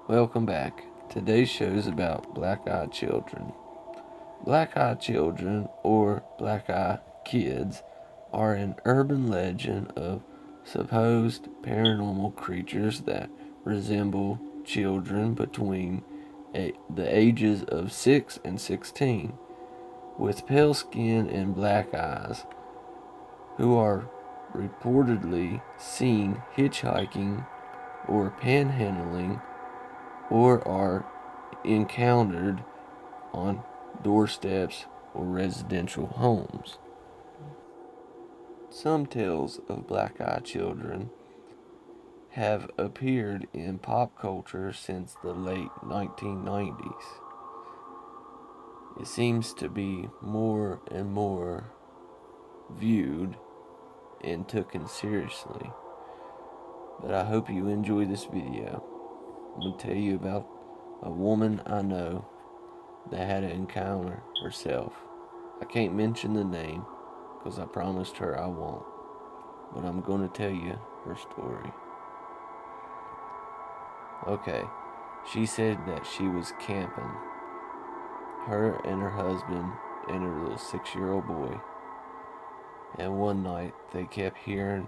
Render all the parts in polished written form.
Welcome back. Today's show is about black-eyed children. Black-eyed children, or black-eyed kids, are an urban legend of supposed paranormal creatures that resemble children between the ages of 6 and 16, with pale skin and black eyes, who are reportedly seen hitchhiking or panhandling or are encountered on doorsteps or residential homes. Some tales of black-eyed children have appeared in pop culture since the late 1990s. It seems to be more and more viewed and taken seriously. But I hope you enjoy this video. I'm going to tell you about a woman I know that had an encounter herself. I can't mention the name because I promised her I won't. But I'm going to tell you her story. Okay, she said that she was camping. Her and her husband and her little 6-year-old boy. And one night they kept hearing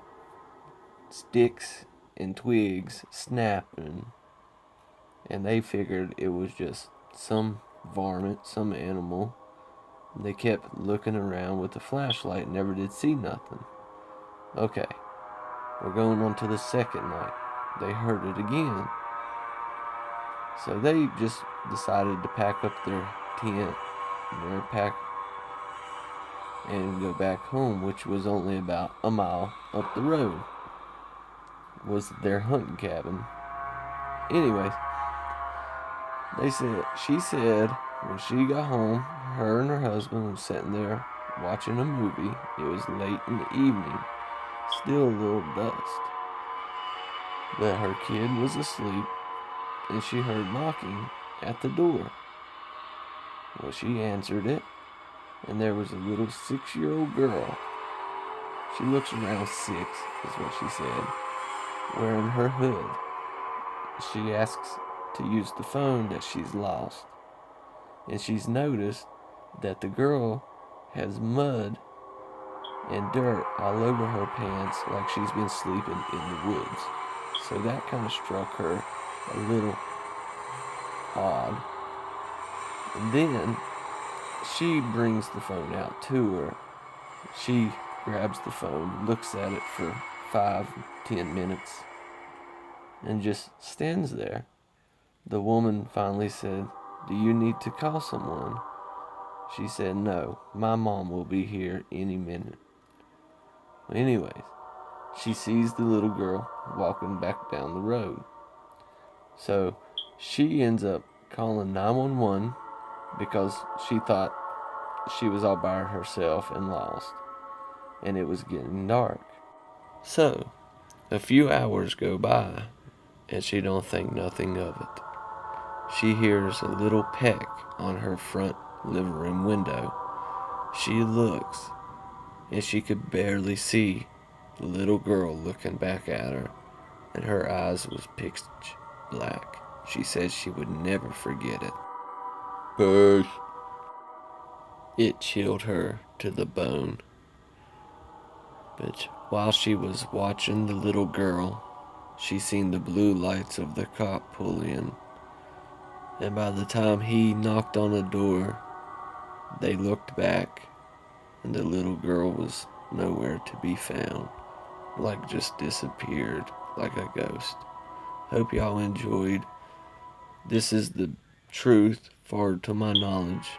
sticks and twigs snapping. And they figured it was just some varmint, some animal. And they kept looking around with the flashlight and never did see nothing. Okay, we're going on to the second night. They heard it again. So they just decided to pack up their tent and their pack and go back home, which was only about a mile up the road. Was their hunting cabin. Anyways, she said when she got home, her and her husband was sitting there watching a movie. It was late in the evening, still a little dusk. But her kid was asleep and she heard knocking at the door. Well, she answered it, and there was a little 6-year-old girl. She looks around 6, is what she said, wearing her hood. She asks to use the phone that she's lost, and she's noticed that the girl has mud and dirt all over her pants like she's been sleeping in the woods. So that kind of struck her a little odd. And then she brings the phone out to her. She grabs the phone, looks at it for 5-10 minutes, and just stands there. The woman finally said, "Do you need to call someone?" She said, "No, my mom will be here any minute." Anyways, she sees the little girl walking back down the road. So she ends up calling 911 because she thought she was all by herself and lost, and it was getting dark. So a few hours go by, and she don't think nothing of it. She hears a little peck on her front living room window. She looks, and she could barely see the little girl looking back at her, and her eyes was pitch black. She says she would never forget it. Push. It chilled her to the bone. But while she was watching the little girl, she seen the blue lights of the cop pull in. And by the time he knocked on the door, they looked back, and the little girl was nowhere to be found. Like just disappeared like a ghost. Hope y'all enjoyed. This is the truth, far to my knowledge.